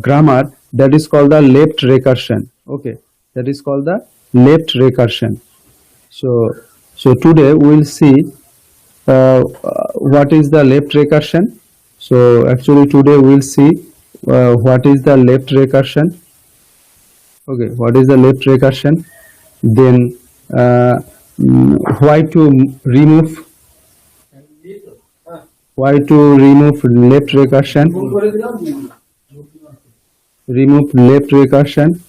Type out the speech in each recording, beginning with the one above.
grammar, that is called the left recursion. Okay, that is called the left recursion. So today we will see what is the left recursion. So actually today we will see what is the left recursion. Okay, what is the left recursion? Then why to remove left recursion? Remove left recursion.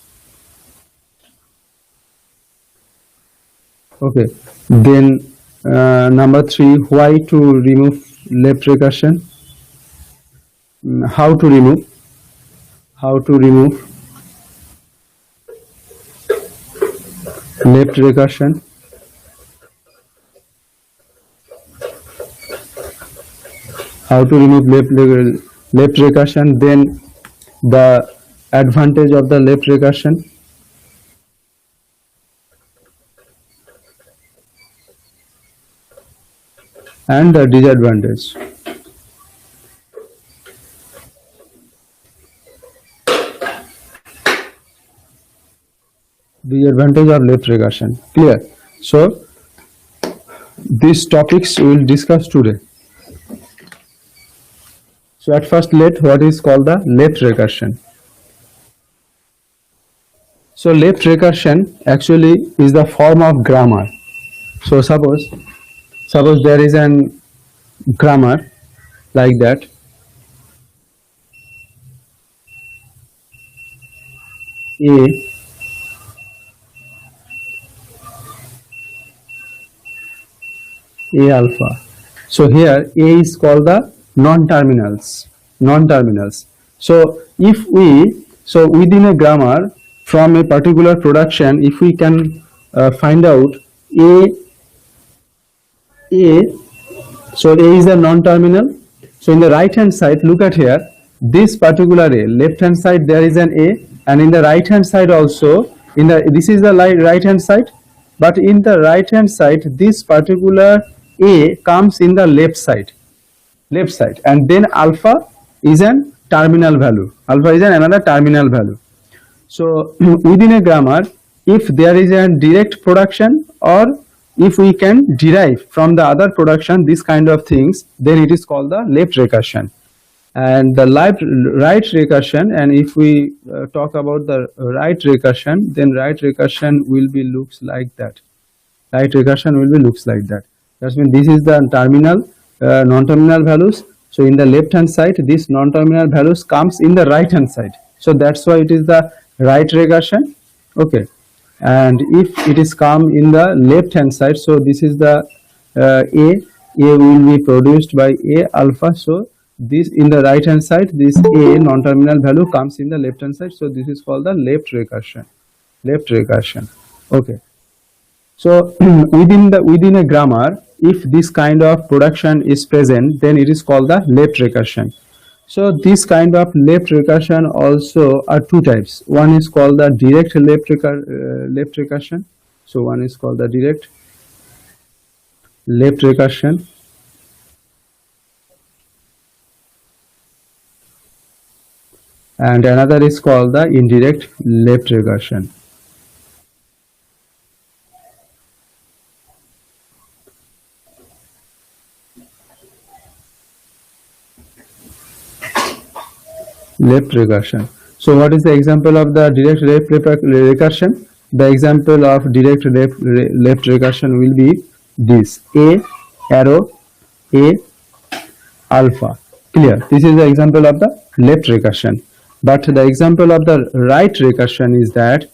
Okay, then number 3, why to remove left recursion? How to remove left recursion. How to remove left recursion. Then the advantage of the left recursion. And the disadvantage. Disadvantage of left recursion. Clear? So these topics we will discuss today. So at first, what is called the left recursion. So left recursion actually is the form of grammar. So suppose there is an grammar like that. A alpha. So here A is called the non-terminals. So if within a grammar from a particular production, if we can find out A, so A is a non-terminal. So in the right hand side, look at here, this particular A, left hand side there is an A, and in the right hand side also, this is the right hand side, but in the right hand side this particular A comes in the left side, and then alpha is an terminal value. Another terminal value. So within a grammar, if there is a direct production, or if we can derive from the other production this kind of things, then it is called the left recursion. And the right recursion, and if we talk about the right recursion, then right recursion will be looks like that. That means this is the terminal, non-terminal values. So in the left hand side, this non-terminal values comes in the right hand side. So that's why it is the right recursion. Okay, and if it is come in the left hand side, so this is the A will be produced by A alpha. So this in the right hand side, this A non-terminal value comes in the left hand side. So this is called the left recursion. Okay. So within a grammar, if this kind of production is present, then it is called the left recursion. So this kind of left recursion also are two types. One is called the direct left recursion. So one is called the direct left recursion. And another is called the indirect left recursion. Left recursion. So what is the example of the direct left recursion? The example of direct left recursion will be this: A arrow A alpha. Clear? This is the example of the left recursion. But the example of the right recursion is that,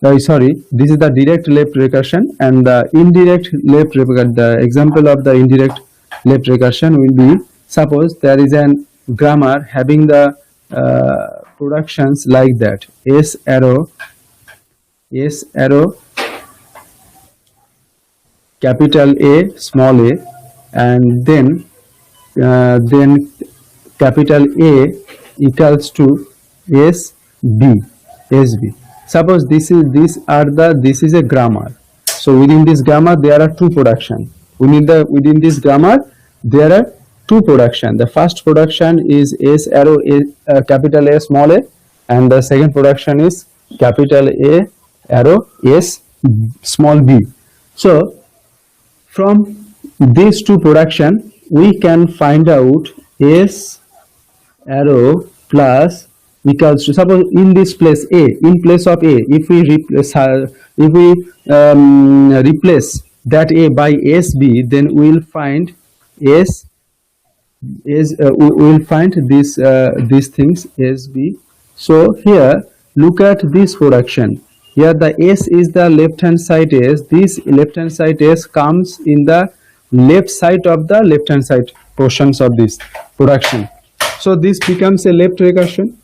this is the direct left recursion, and the indirect left recursion. The example of the indirect left recursion will be, suppose there is an grammar having the productions like that: S arrow, capital A, small a, and then capital A equals to SB. Suppose this is a grammar. So within this grammar there are two production. Within this grammar there are two production. The first production is S arrow capital A small a, and the second production is capital A arrow S small b. So from these two production we can find out S arrow plus equals to, suppose in this place A, in place of A, if we replace that A by SB, then we will find S is we will find this these things SB. So here look at this production. Here the S is the left hand side S. This left hand side S comes in the left side of the left hand side portions of this production. So this becomes a left recursion,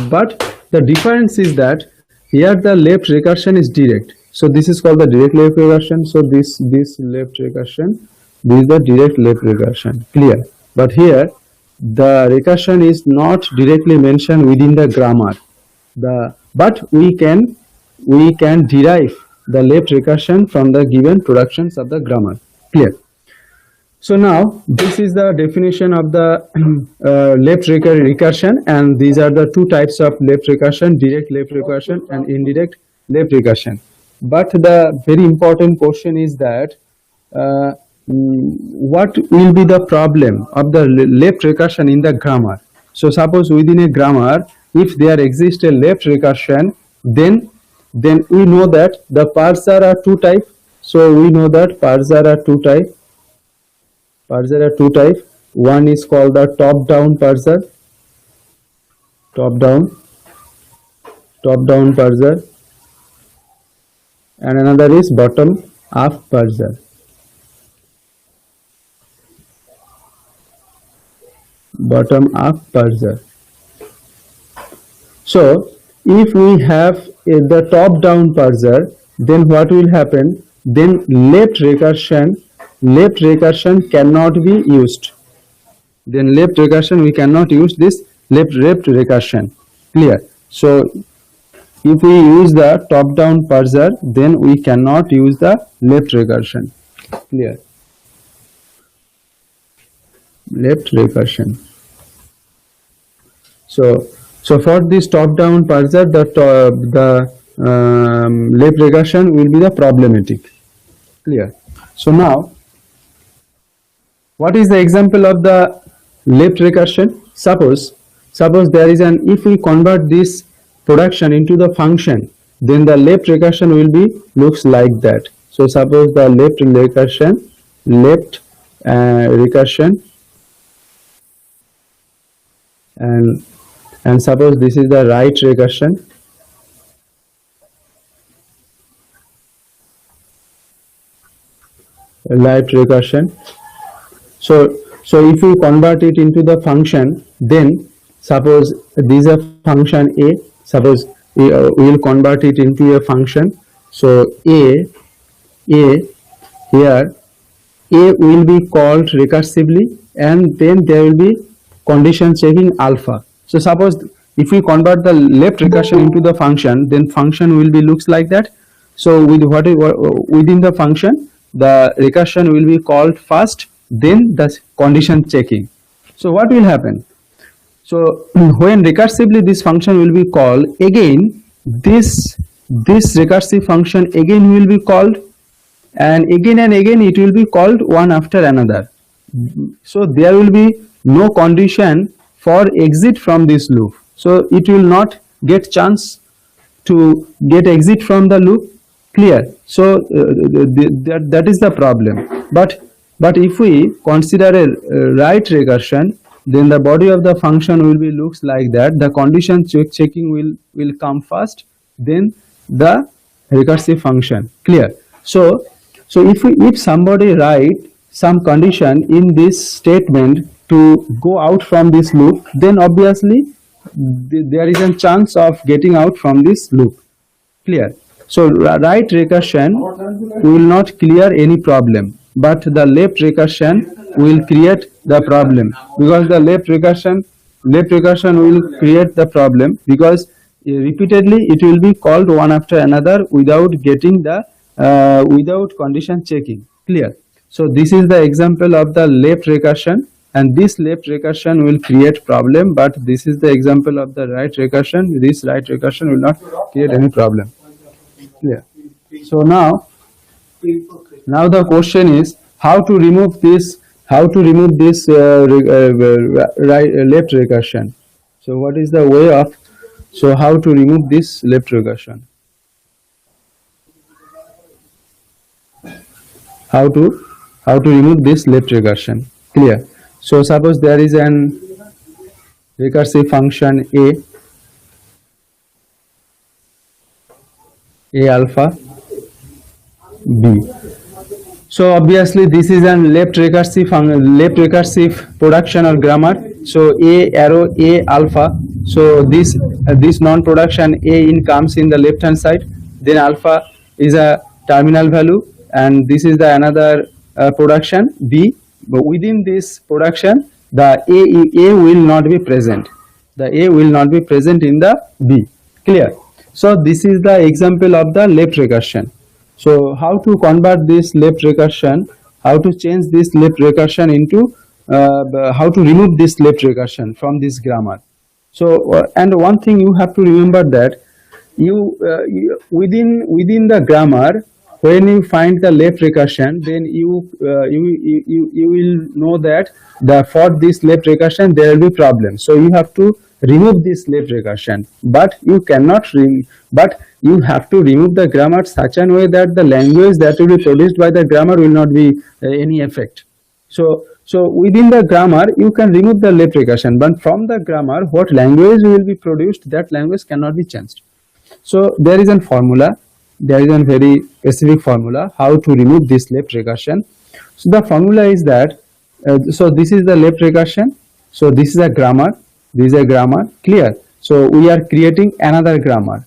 but the difference is that here the left recursion is direct. So this is called the direct left recursion. So this left recursion, this is the direct left recursion, clear. But here the recursion is not directly mentioned within the grammar. But we can derive the left recursion from the given productions of the grammar, clear. So now this is the definition of the left recursion, and these are the two types of left recursion: direct left recursion and indirect left recursion. But the very important question is that what will be the problem of the left recursion in the grammar? So suppose within a grammar, if there exists a left recursion, then we know that the parser are two types. So we know that parser are two types. Parser are two types. One is called the top-down parser, top-down parser, and another is bottom-up parser. Bottom-up parser. So if we have the top-down parser, then what will happen? Then left recursion cannot be used. Then left recursion we cannot use this left recursion, clear. So if we use the top down parser, then we cannot use the left recursion, clear. Left recursion. So for this top down parser, the left recursion will be the problematic, clear. So now what is the example of the left recursion? Suppose there is an, if we convert this production into the function, then the left recursion will be looks like that. So suppose the left recursion and suppose this is the right recursion. Right recursion. So if we convert it into the function, then suppose this is a function A. Suppose we will convert it into a function. So A here A will be called recursively, and then there will be condition checking alpha. So suppose if we convert the left recursion into the function, then function will be looks like that. So within the function, the recursion will be called first, then the condition checking. So what will happen? So when recursively this function will be called, again this recursive function again will be called, and again it will be called one after another. So there will be no condition for exit from this loop. So it will not get chance to get exit from the loop, clear. So that is the problem. But if we consider a right recursion, then the body of the function will be looks like that. The condition checking will come first, then the recursive function, clear. So if somebody write some condition in this statement to go out from this loop, then obviously there is a chance of getting out from this loop, clear. So right recursion will not clear any problem, but the left recursion will create the problem, because the left recursion will create the problem because repeatedly it will be called one after another without getting the without condition checking, clear. So this is the example of the left recursion, and this left recursion will create problem, but this is the example of the right recursion. This right recursion will not create any problem. Clear? So now the question is how to remove this left recursion. So what is the way of, so how to remove this left recursion? How to remove this left recursion? Clear? So suppose there is an recursive function a alpha b. So obviously this is an left recursive production or grammar. So a arrow a alpha. So this non-production a in comes in the left hand side. Then alpha is a terminal value, and this is the another production b. But within this production, the a will not be present. The a will not be present in the b. Clear? So this is the example of the left recursion. So how to convert this left recursion, how to change this left recursion into, how to remove this left recursion from this grammar. So and one thing you have to remember that within the grammar, when you find the left recursion, then you will know that for this left recursion there will be problem. So you have to remove this left recursion, but you cannot but you have to remove the grammar such a way that the language that will be produced by the grammar will not be any effect. So within the grammar you can remove the left recursion, but from the grammar what language will be produced, that language cannot be changed. So there is a formula, there is a very specific formula how to remove this left recursion. So the formula is that, so this is the left recursion, so this is a grammar, this is a grammar, clear? So we are creating another grammar,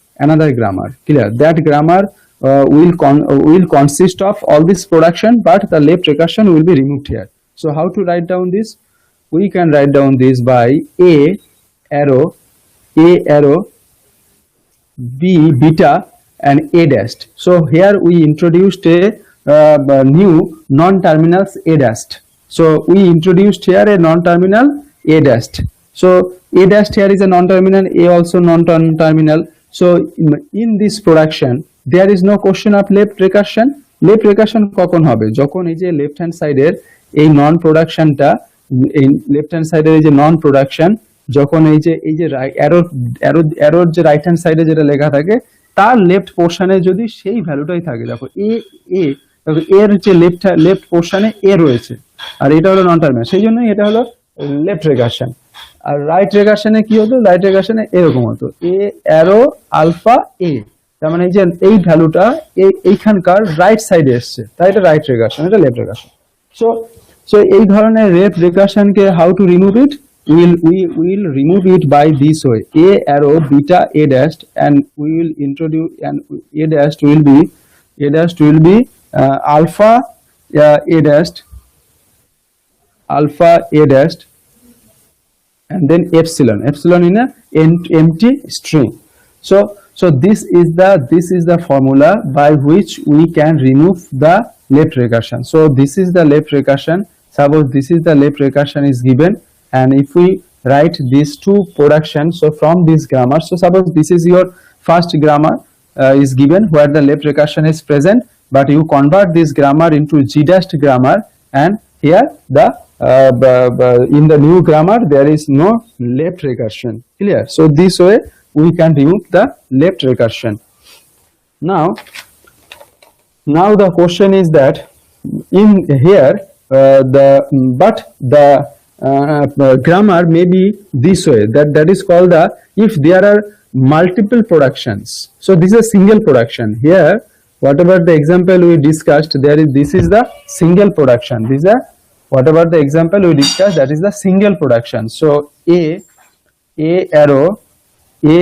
clear? That grammar will consist of all this production, but the left recursion will be removed here. So how to write down this? We can write down this by a arrow b beta and a dashed. So here we introduced a new non-terminals a dashed. So we introduced here a non-terminal a dashed. So a dashed here is a non-terminal, a also non-terminal. So in this production there is no question of left recursion. Left recursion কখন হবে? যখন এই যে left hand সাইডের এই নন প্রোডাকশনটা, এই left hand সাইডের এই যে নন প্রোডাকশন, যখন এই যে অ্যারোর যে রাইট হ্যান্ড সাইডে যেটা লেখা থাকে তার লেফট পোর্শনে যদি সেই ভ্যালুটাই থাকে, দেখো এর যে লেফট পোর্শনে এ রয়েছে আর এটা হলো নন টার্মিনাল, সেই জন্যই এটা হলো লেফট রেকারশন। আর রাইট রেকারশনে কি হতো? রাইট রেকারশনে এরকম হতো এ অ্যারো আলফা এ, তার মানে যে এই ভ্যালুটা এইখানকার রাইট সাইডে এসছে, তাই এটা রাইট রেকারশন, এটা লেফট রেকারশন। সো এই ধরনের লেফট রেকারশনকে how to remove it? we will remove it by this way: a arrow beta a dashed, and we will introduce, and a dashed will be alpha a dashed, and then epsilon in a empty string. So this is the formula by which we can remove the left recursion. So this is the left recursion. Suppose this is the left recursion is given, and if we write these two productions, so from this grammar, so suppose this is your first grammar is given where the left recursion is present, but you convert this grammar into G-dashed grammar, and here the in the new grammar there is no left recursion. Clear? So this way we can remove the left recursion. Now the question is that in here the grammar may be this way, that is called the, if there are multiple productions. So this is a single production. Here whatever the example we discussed, this is the single production. This is whatever the example we discussed, that is the single production. So a arrow a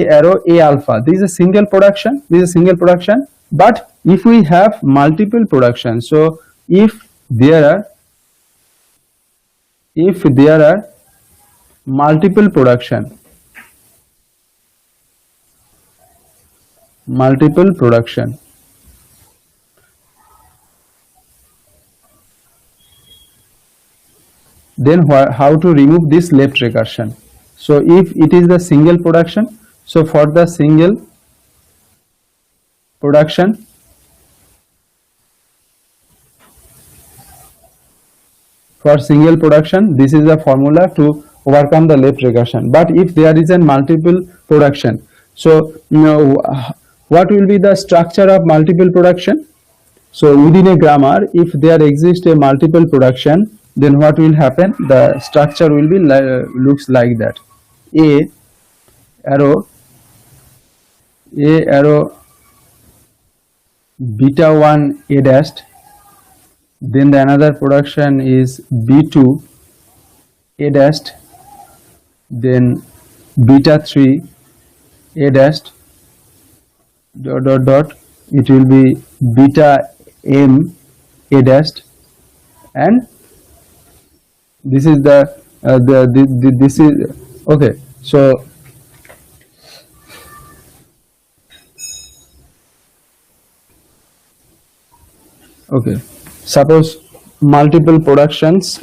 alpha, this is a single production. But if we have multiple productions, so if there are multiple production, then how to remove this left recursion. So if it is the single production, so for the single production, this is the formula to overcome the left recursion. But if there is a multiple production, so what will be the structure of multiple production? So within a grammar, if there exists a multiple production, then what will happen? The structure will be looks like that: A arrow beta 1 A dashed, then the another production is B2 A dashed, then beta 3 A dashed, dot dot dot, it will be beta M A dashed, and this is this is okay. So okay, suppose multiple production is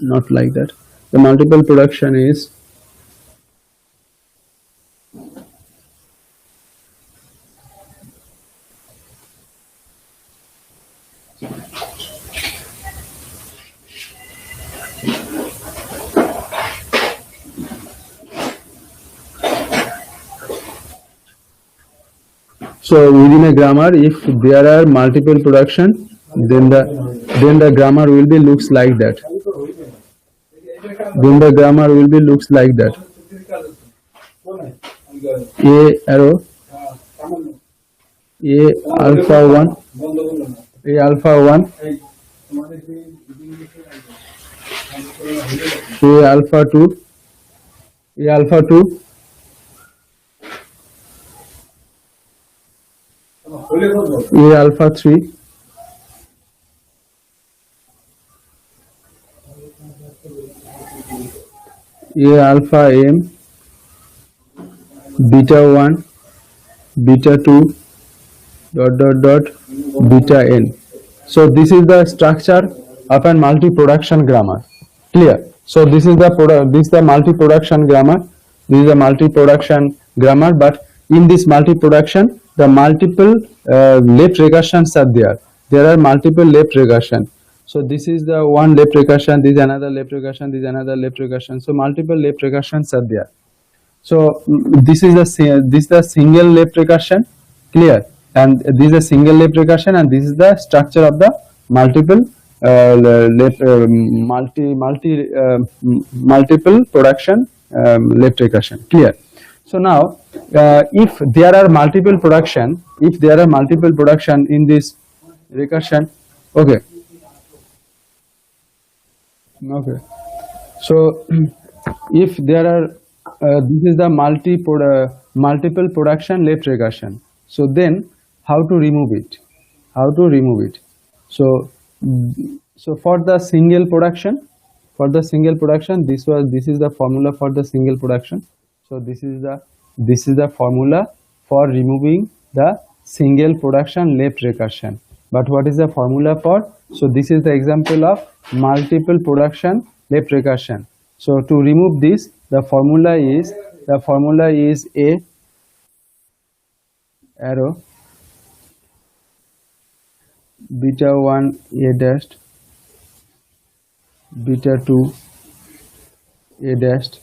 not like that. The multiple production is so within a grammar, if there are multiple production, then the grammar will be looks like that. Then the grammar will be looks like that. A arrow, A alpha 1, A alpha 1, A alpha 2, A alpha 2, A alpha 3, A alpha M, beta 1, beta 2, dot dot dot, beta n. So this is the structure of a multi-production grammar. Clear? So this is the multi-production grammar. This is a multi-production grammar, but in this multi-production, the multiple left recursions are there. There are multiple left recursion. So this is the one left recursion, this is another left recursion, this is another left recursion. So multiple left recursions are there. So this is the single left recursion. Clear? And this is a single left recursion, and this is the structure of the multiple multiple production left recursion. Clear? So now, if there are multiple production, in this recursion, okay. So if there are, this is the multiple production left recursion. So then, how to remove it? So for the single production, this is the formula for the single production. So this is the formula for removing the single production left recursion. But what is the formula for? So this is the example of multiple production left recursion. So to remove this, the formula is A arrow beta 1 A dashed, beta 2 A dashed,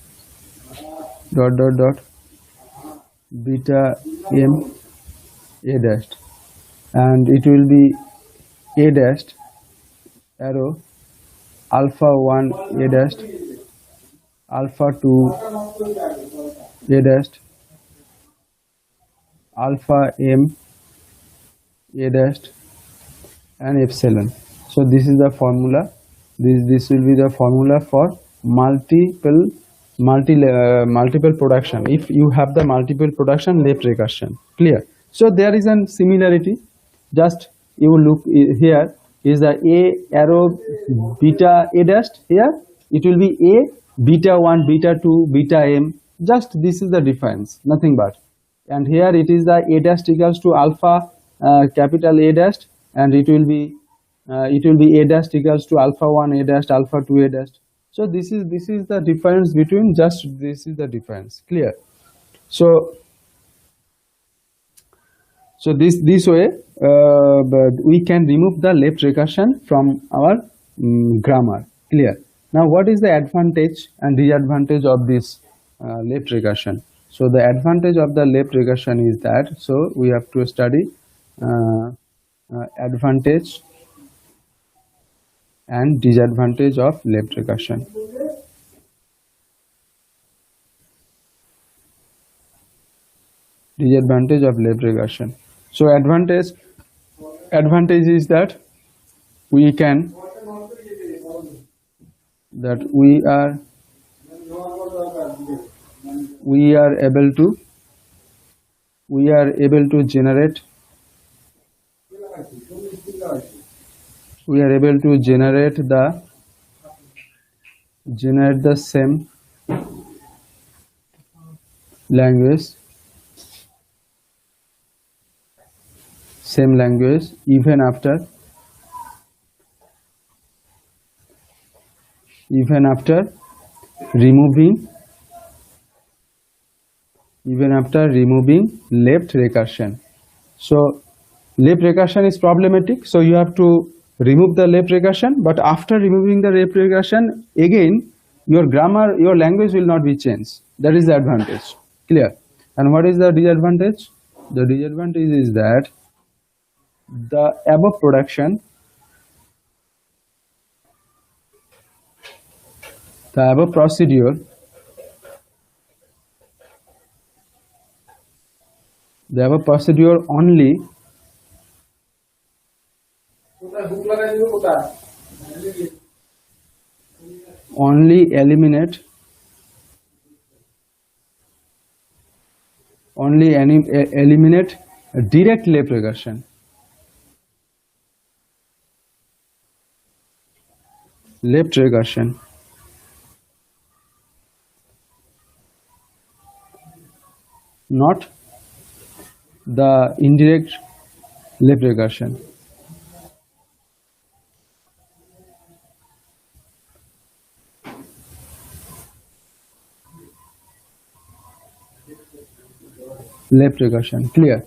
dot dot dot, beta M A dashed, and it will be A dashed arrow alpha 1 A dashed, alpha 2 A dashed, alpha M A dashed, and epsilon. So this is the formula. This will be the formula for multiple production. If you have the multiple production left recursion. Clear? So there is a similarity. Just you look here is the A arrow beta A dashed. Here it will be A beta 1, beta 2, beta M. Just this is the difference, nothing but. And here it is the A dashed equals to alpha capital A dashed, and it will be it will be a dash equals to alpha 1 a dash alpha 2 a dash. So this is the difference between, just this is the difference, clear? So this way but we can remove the left recursion from our grammar, clear? Now what is the advantage and disadvantage of this left recursion? So the advantage of the left recursion is that, so we have to study advantage and disadvantage of left recursion. Disadvantage of left regression. So advantage is that we can, that we are able to generate the same language even after removing left recursion. So left recursion is problematic, so you have to remove the left recursion, but after removing the left recursion, again your grammar, your language will not be changed. That is the advantage, clear? And what is the disadvantage? The disadvantage is that the above production, the above procedure only eliminate direct left regression. Left regression. Not the indirect left regression. Left regression, clear?